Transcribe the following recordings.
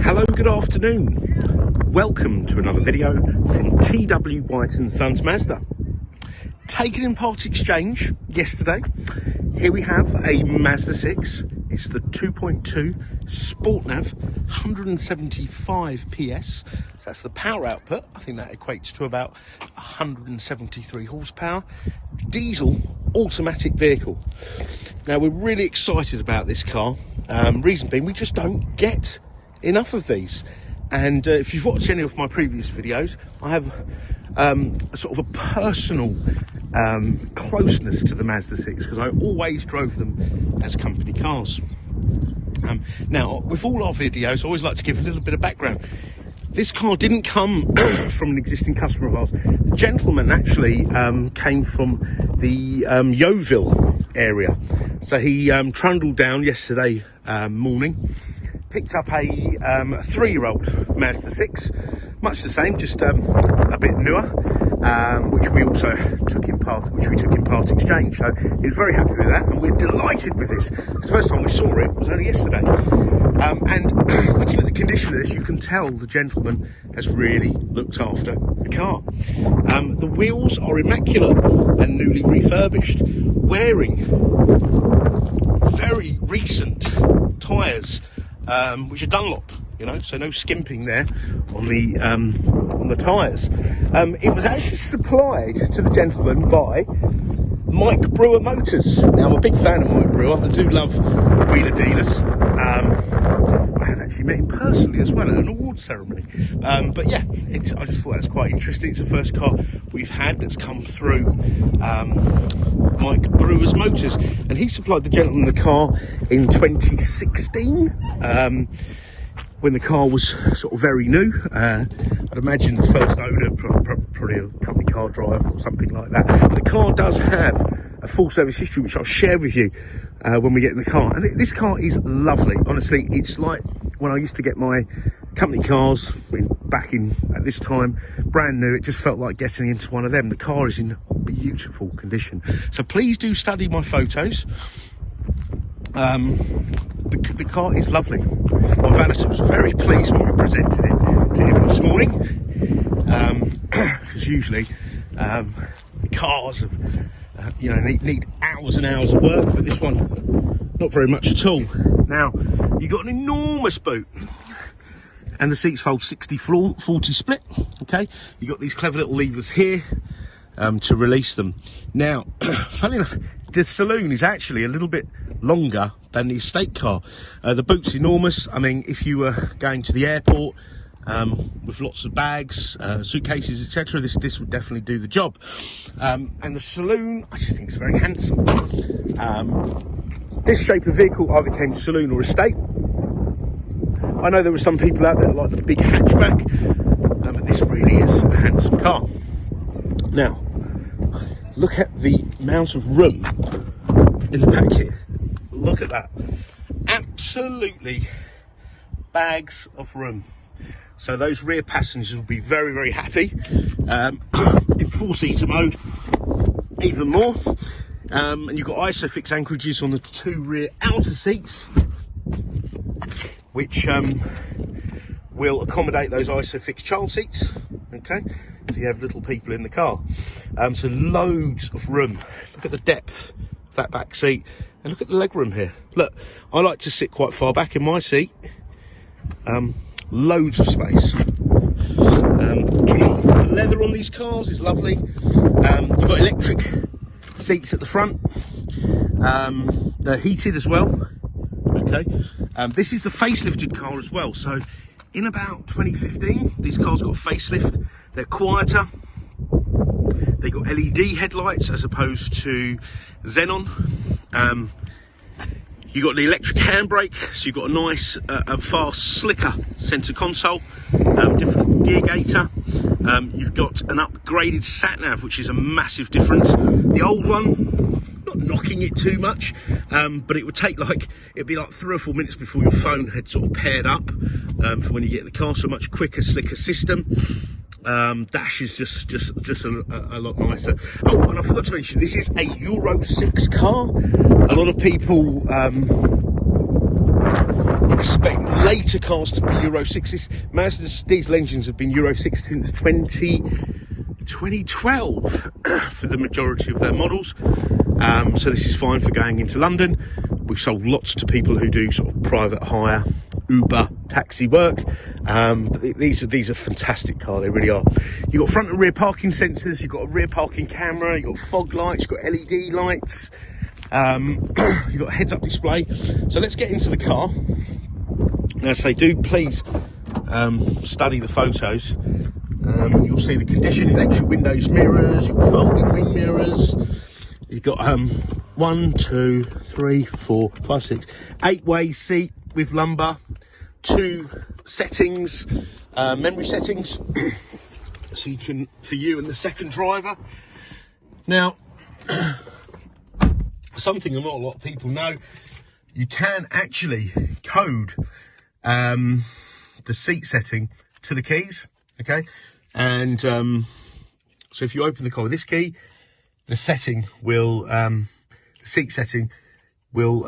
Hello, good afternoon. Welcome to another video from TW White & Sons Mazda. Taken in part exchange yesterday. Here we have a Mazda 6. It's the 2.2 Sport Nav 175 PS. So that's the power output. I think that equates to about 173 horsepower. Diesel automatic vehicle. Now we're really excited about this car. Reason being, we just don't get enough of these. And if you've watched any of my previous videos, I have a sort of a personal closeness to the Mazda 6 because I always drove them as company cars. Now, with all our videos, I always like to give a little bit of background. This car didn't come from an existing customer of ours. The gentleman actually came from the Yeovil area. So he trundled down yesterday morning, picked up a 3-year-old Mazda 6, much the same, just a bit newer, which we took in part exchange. So he's very happy with that, and we're delighted with this. The first time we saw it was only yesterday, and looking at the condition of this, you can tell the gentleman has really looked after the car. The wheels are immaculate and newly refurbished, wearing very recent tyres, which are Dunlop, you know, so no skimping there on the tyres. It was actually supplied to the gentleman by Mike Brewer Motors. Now, I'm a big fan of Mike Brewer. I do love wheeler dealers. I have actually met him personally as well at an awards ceremony. But yeah, I just thought that's quite interesting. It's the first car we've had that's come through Mike Brewer's Motors, and he supplied the gentleman the car in 2016. When the car was sort of very new. I'd imagine the first owner, probably a company car driver or something like that. But the car does have a full service history, which I'll share with you when we get in the car. And this car is lovely. Honestly, it's like when I used to get my company cars back in at this time, brand new. It just felt like getting into one of them. The car is in beautiful condition. So please do study my photos. The car is lovely. My valet was very pleased when we presented it to him this morning, because usually cars have, need hours and hours of work, but this one not very much at all. Now you've got an enormous boot, and the seats fold 60/40 split. Okay, you've got these clever little levers here to release them. Now, funny enough, the saloon is actually a little bit longer than the estate car. The boot's enormous. I mean, if you were going to the airport with lots of bags, suitcases, etc., this would definitely do the job. And the saloon, I just think it's very handsome. This shape of vehicle either came saloon or estate. I know there were some people out there that like the big hatchback, but this really is a handsome car. Now, look at the amount of room in the back here. Look at that. Absolutely bags of room. So those rear passengers will be very, very happy. In 4-seater mode, even more. And you've got ISOFIX anchorages on the 2 rear outer seats, which will accommodate those ISOFIX child seats. Okay, if you have little people in the car. So loads of room. Look at the depth of that back seat, and look at the leg room here. Look, I like to sit quite far back in my seat. Loads of space. The leather on these cars is lovely. You've got electric seats at the front. They're heated as well. Okay, this is the facelifted car as well. So in about 2015, these cars got a facelift. They're quieter. They got LED headlights as opposed to xenon. You got the electric handbrake, so you've got a nice, fast, slicker centre console, different gear gator. You've got an upgraded sat nav, which is a massive difference. The old one, not knocking it too much, but it would take it'd be like 3 or 4 minutes before your phone had sort of paired up for when you get in the car. So a much quicker, slicker system. Dash is just a lot nicer. Oh, and I forgot to mention, this is a Euro 6 car. A lot of people expect later cars to be Euro 6. Mazda's diesel engines have been Euro 6 since 2012 for the majority of their models. So this is fine for going into London. We've sold lots to people who do sort of private hire, Uber, taxi work. But these are fantastic cars, they really are. You've got front and rear parking sensors, you've got a rear parking camera, you've got fog lights, you've got LED lights, you've got a heads-up display. So let's get into the car. Now, I say, do please study the photos. You'll see the condition, electric windows, mirrors, you've got folding wing mirrors. You've got 1, 2, 3, 4, 5, 6, 8-way seat with lumbar, 2 settings, memory settings, so you can, for you and the second driver. Now, something not a lot of people know, you can actually code the seat setting to the keys, okay? And so if you open the car with this key, the setting will, the seat setting will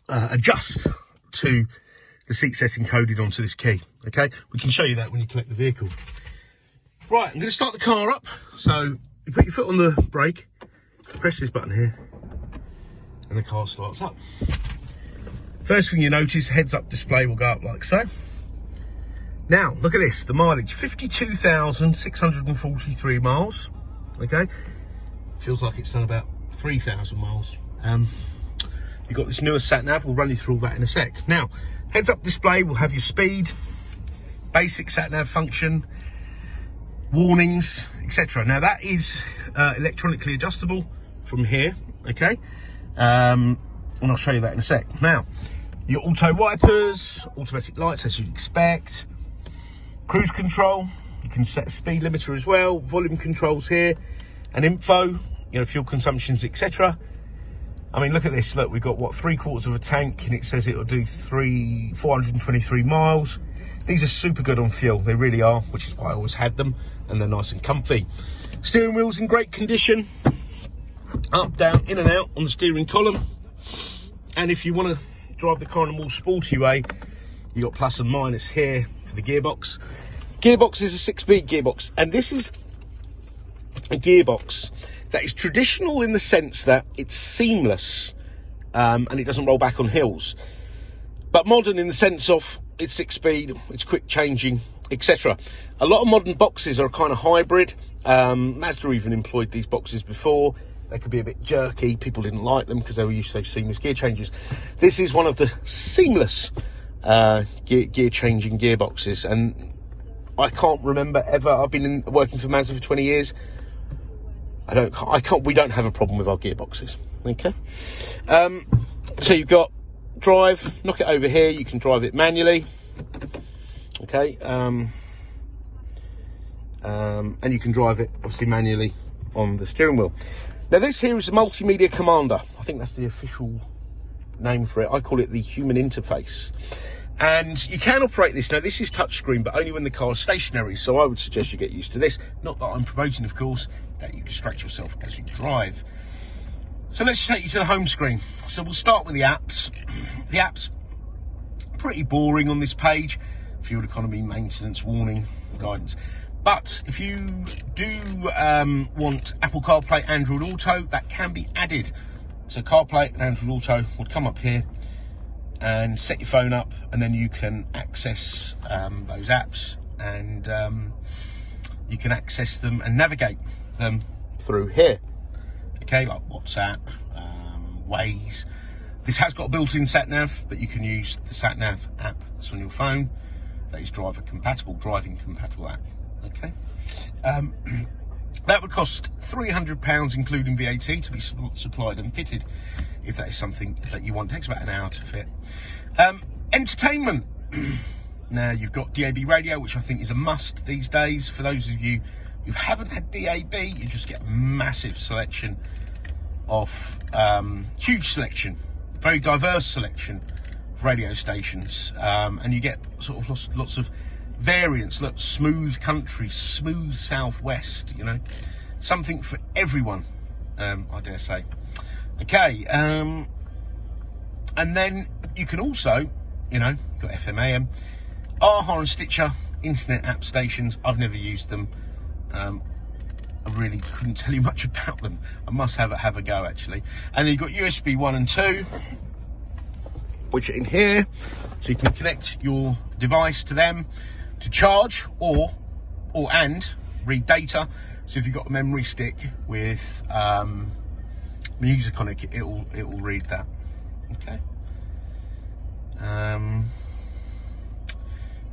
adjust to the seat setting coded onto this key, okay? We can show you that when you collect the vehicle. Right, I'm going to start the car up. So you put your foot on the brake, press this button here, and the car starts up. First thing you notice, heads-up display will go up like so. Now, look at this, the mileage, 52,643 miles, okay? Feels like it's done about 3,000 miles. You've got this newer sat nav, we'll run you through all that in a sec. Now, heads-up display will have your speed, basic sat nav function, warnings, etc. Now, that is electronically adjustable from here, okay? And I'll show you that in a sec. Now, your auto wipers, automatic lights as you'd expect, cruise control, you can set a speed limiter as well, volume controls here, and info, you know, fuel consumptions, etc. I mean, look at this, look, we've got, what, 3/4 of a tank, and it says it'll do 423 miles. These are super good on fuel, they really are, which is why I always had them, and they're nice and comfy. Steering wheel's in great condition, up, down, in and out on the steering column. And if you want to drive the car in a more sporty way, you got plus and minus here for the gearbox. Gearbox is a 6-speed gearbox, and this is a gearbox that is traditional in the sense that it's seamless and it doesn't roll back on hills, but modern in the sense of it's 6-speed, it's quick changing, etc. A lot of modern boxes are kind of hybrid. Mazda even employed these boxes before. They could be a bit jerky, people didn't like them because they were used to seamless gear changes. This is one of the seamless gear changing gearboxes, and I can't remember ever, I've been working for Mazda for 20 years, we don't have a problem with our gearboxes, okay? So you've got drive, knock it over here, you can drive it manually, okay? And you can drive it, obviously, manually on the steering wheel. Now this here is a Multimedia Commander. I think that's the official name for it. I call it the human interface. And you can operate this. Now this is touchscreen, but only when the car is stationary. So I would suggest you get used to this. Not that I'm promoting, of course, that you distract yourself as you drive. So let's take you to the home screen. So we'll start with the apps. The apps, pretty boring on this page. Fuel economy, maintenance, warning, guidance. But if you do want Apple CarPlay, Android Auto, that can be added. So CarPlay and Android Auto would come up here and set your phone up, and then you can access those apps, and you can access them and navigate them through here. Okay, like WhatsApp, Waze. This has got a built-in sat-nav, but you can use the sat-nav app that's on your phone. That is driving compatible app. Okay, that would cost £300 including VAT to be supplied and fitted, if that is something that you want. It takes about an hour to fit. Entertainment. Now you've got DAB radio, which I think is a must these days. For those of you who haven't had DAB, you just get a massive selection of huge selection, very diverse selection of radio stations, and you get sort of lots of variants. Look, smooth country, smooth southwest, you know, something for everyone, I dare say. Okay, and then you can also you know, got FM AM. AHA and Stitcher, internet app stations. I've never used them. I really couldn't tell you much about them. I must have a go actually. And then you've got USB 1 and 2, which are in here, so you can connect your device to them to charge or read data. So if you've got a memory stick with music on it, it'll read that. Okay.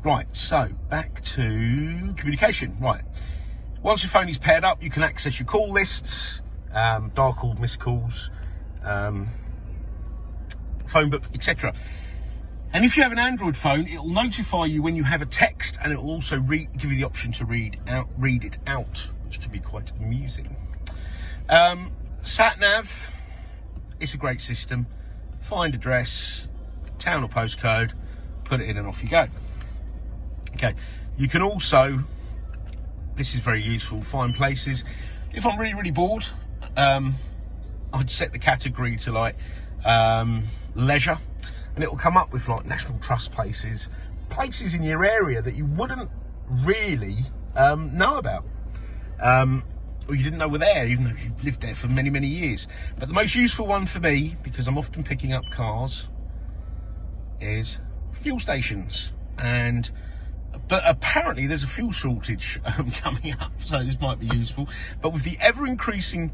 Right, so back to communication. Right, once your phone is paired up, you can access your call lists, dial calls, missed calls, phone book, etc. And if you have an Android phone, it'll notify you when you have a text, and it will also give you the option to read it out, which can be quite amusing. Sat Nav, it's a great system. Find address, town or postcode, put it in, and off you go. Okay, you can also, this is very useful, find places. If I'm really bored, I'd set the category to like leisure, and it will come up with like National Trust places in your area that you wouldn't really know about, or you didn't know were there, even though you've lived there for many years. But the most useful one for me, because I'm often picking up cars, is fuel stations. But apparently there's a fuel shortage coming up, so this might be useful. But with the ever-increasing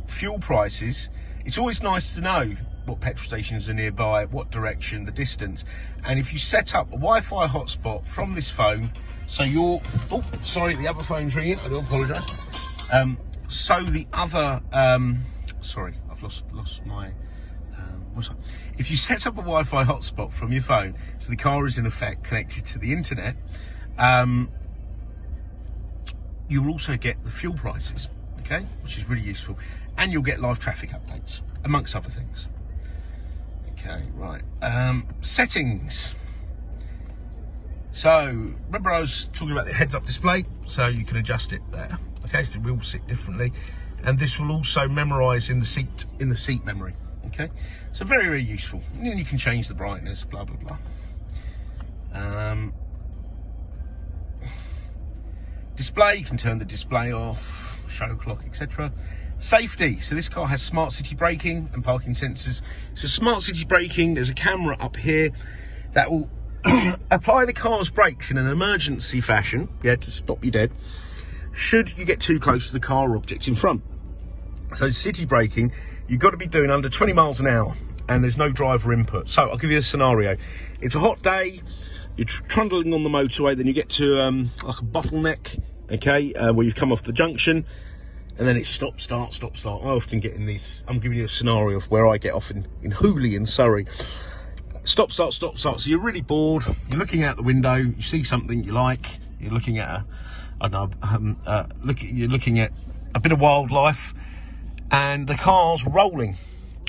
fuel prices, it's always nice to know what petrol stations are nearby, what direction, the distance. And if you set up a Wi-Fi hotspot from this phone, so you're... Oh, sorry, the other phone's ringing. I do apologise. So the other... sorry, I've lost my... If you set up a Wi-Fi hotspot from your phone, so the car is in effect connected to the internet, you will also get the fuel prices, okay, which is really useful, and you'll get live traffic updates, amongst other things. Okay, right. Settings. So remember I was talking about the heads-up display, so you can adjust it there. Okay, so we all sit differently, and this will also memorise in the seat memory. Okay, so very useful. And then you can change the brightness, blah blah blah. Display, you can turn the display off, show clock, etc. Safety, so this car has smart city braking and parking sensors. So smart city braking, there's a camera up here that will apply the car's brakes in an emergency fashion, to stop you dead, should you get too close to the car or objects in front. So city braking, you've got to be doing under 20 miles an hour, and there's no driver input. So I'll give you a scenario. It's a hot day, you're trundling on the motorway, then you get to like a bottleneck, okay, where you've come off the junction, and then it's stop, start, stop, start. I often get in these, I'm giving you a scenario of where I get off in Hooley in Surrey. Stop, start, stop, start. So you're really bored, you're looking out the window, you see something you like, you're looking at you're looking at a bit of wildlife, and the car's rolling,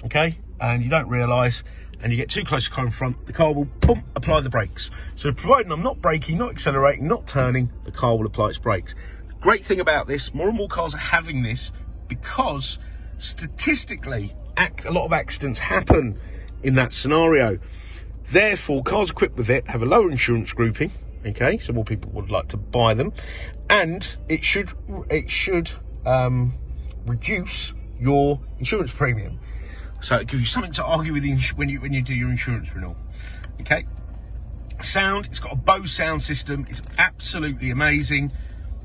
okay, and you don't realise, and you get too close to the car in front, the car will boom, apply the brakes. So providing I'm not braking, not accelerating, not turning, the car will apply its brakes. Great thing about this, more and more cars are having this, because statistically a lot of accidents happen in that scenario. Therefore, cars equipped with it have a lower insurance grouping, okay, so more people would like to buy them, and it should reduce your insurance premium, so it gives you something to argue with when you do your insurance renewal. Okay, sound, it's got a BOSE sound system, it's absolutely amazing.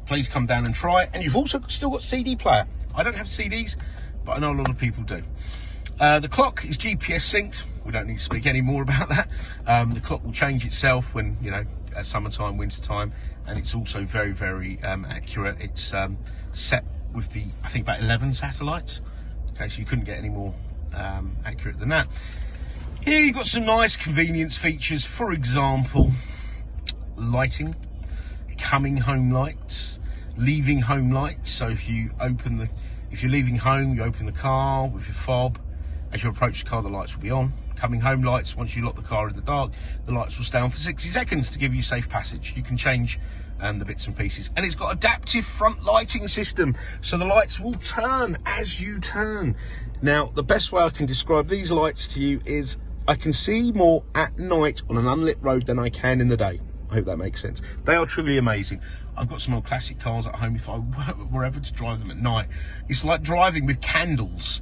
Please come down and try it. And you've also still got CD player. I don't have CDs, but I know a lot of people do. The clock is GPS synced. We don't need to speak any more about that. The clock will change itself when, summertime, winter time, and it's also very accurate. It's set with I think about 11 satellites. Okay, so you couldn't get any more accurate than that. Here you've got some nice convenience features. For example, lighting, coming home lights, leaving home lights. So if you're leaving home, you open the car with your fob. As you approach the car, the lights will be on. Coming home lights, once you lock the car in the dark, the lights will stay on for 60 seconds to give you safe passage. You can change the bits and pieces, and it's got adaptive front lighting system, so the lights will turn as you turn. Now, the best way I can describe these lights to you is I can see more at night on an unlit road than I can in the day. I hope that makes sense. They are truly amazing. I've got some old classic cars at home. If I were ever to drive them at night, it's like driving with candles.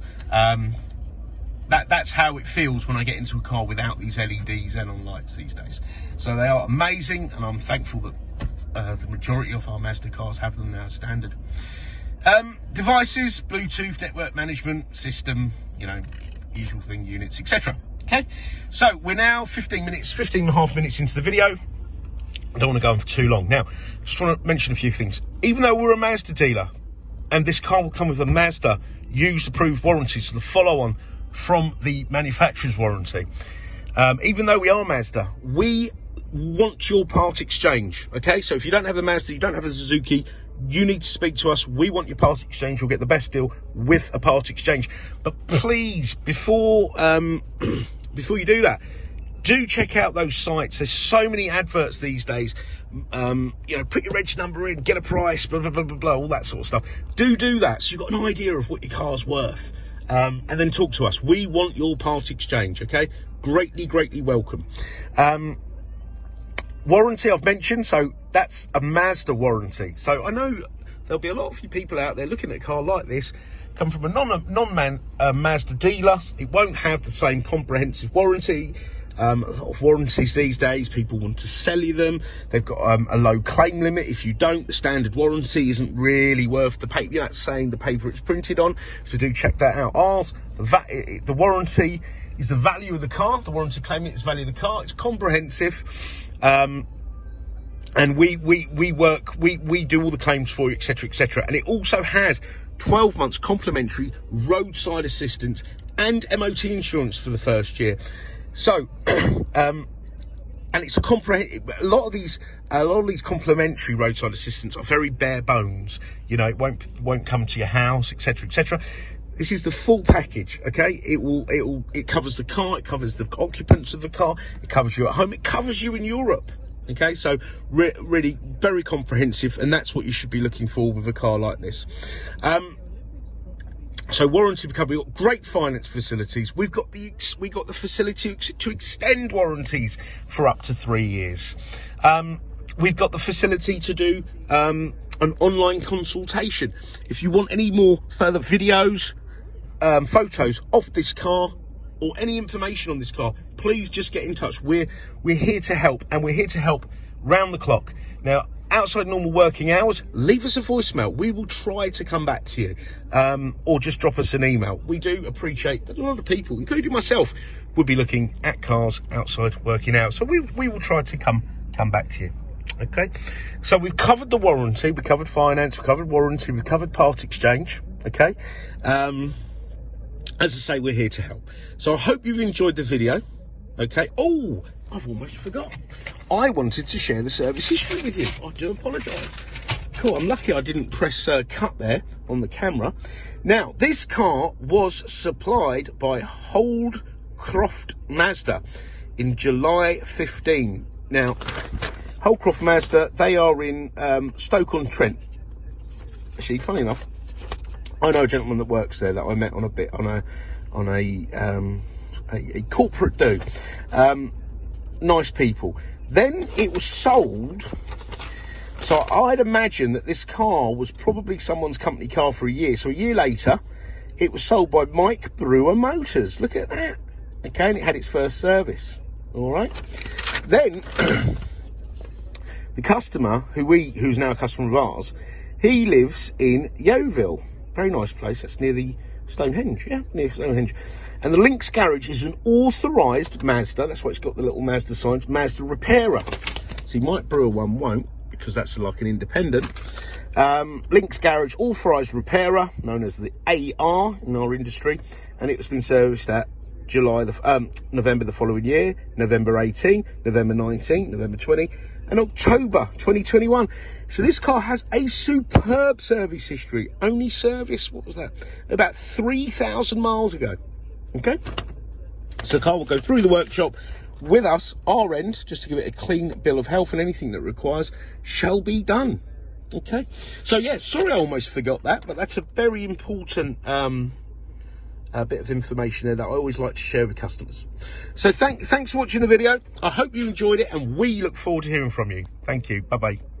That's how it feels when I get into a car without these LEDs and on lights these days. So they are amazing, and I'm thankful that the majority of our Mazda cars have them now standard. Devices, Bluetooth, network management system, you know, usual thing, units, etc. Okay, so we're now 15 and a half minutes into the video. I don't want to go on for too long. Now, just want to mention a few things. Even though we're a Mazda dealer, and this car will come with a Mazda used approved warranty, so the follow-on from the manufacturer's warranty. Even though we are Mazda, we want your part exchange, okay? So if you don't have a Mazda, you don't have a Suzuki, you need to speak to us. We want your part exchange. You'll get the best deal with a part exchange. But please, before you do that, do check out those sites. There's so many adverts these days. You know, put your reg number in, get a price, blah, blah, blah, blah, blah, all that sort of stuff. Do that, so you've got an idea of what your car's worth. And then talk to us. We want your part exchange, okay? Greatly welcome. Warranty I've mentioned, so that's a Mazda warranty. So I know there'll be a lot of you people out there looking at a car like this, come from a non-Mazda dealer. It won't have the same comprehensive warranty. A lot of warranties these days, people want to sell you them. They've got a low claim limit. If you don't, the standard warranty isn't really worth the paper. You're not saying the paper it's printed on. So do check that out. Ours, the warranty is the value of the car. The warranty claim is the value of the car. It's comprehensive. And we do all the claims for you, etc., etc. And it also has 12 months complimentary roadside assistance and MOT insurance for the first year. So, and it's a lot of these complimentary roadside assistance are very bare bones. You know, it won't come to your house, etc., etc. This is the full package, okay? It covers the car, it covers the occupants of the car, it covers you at home, it covers you in Europe. Okay, so really very comprehensive, and that's what you should be looking for with a car like this. So warranty recovery, we've got great finance facilities. We've got the facility to extend warranties for up to 3 years. We've got the facility to do an online consultation. If you want any more further videos, photos of this car, or any information on this car, please just get in touch. We're here to help, and we're here to help round the clock. Now, outside normal working hours, leave us a voicemail. We will try to come back to you, or just drop us an email. We do appreciate that a lot of people, including myself, would be looking at cars outside working hours. So we will try to come back to you. Okay, so we've covered the warranty, we covered finance, we covered warranty, we covered part exchange. Okay, as I say, we're here to help. So I hope you've enjoyed the video. Okay. Oh, I've almost forgot. I wanted to share the service history with you. I do apologise. Cool. I'm lucky I didn't press cut there on the camera. Now, this car was supplied by Holdcroft Mazda in July 15. Now, Holdcroft Mazda, they are in Stoke-on-Trent. Actually, funny enough, I know a gentleman that works there that I met on a corporate do. Nice people. Then it was sold. So I'd imagine that this car was probably someone's company car for a year. So a year later, it was sold by Mike Brewer Motors. Look at that. Okay, and it had its first service. All right. Then the customer, who's now a customer of ours, he lives in Yeovil. Very nice place. That's near the Stonehenge. Yeah, near Stonehenge. And the Links Garage is an authorised Mazda. That's why it's got the little Mazda signs. Mazda repairer. See, Mike Brewer one won't, because that's like an independent. Links Garage authorised repairer, known as the AR in our industry, and it has been serviced at November the following year, November 18, November 19, November 20, and October 2021. So this car has a superb service history. Only service, what was that? About 3,000 miles ago. Okay? So the car will go through the workshop with us, our end, just to give it a clean bill of health, and anything that requires shall be done. Okay? So yeah, sorry I almost forgot that, but that's a very important a bit of information there that I always like to share with customers. So thanks for watching the video. I hope you enjoyed it, and we look forward to hearing from you. Thank you. Bye bye.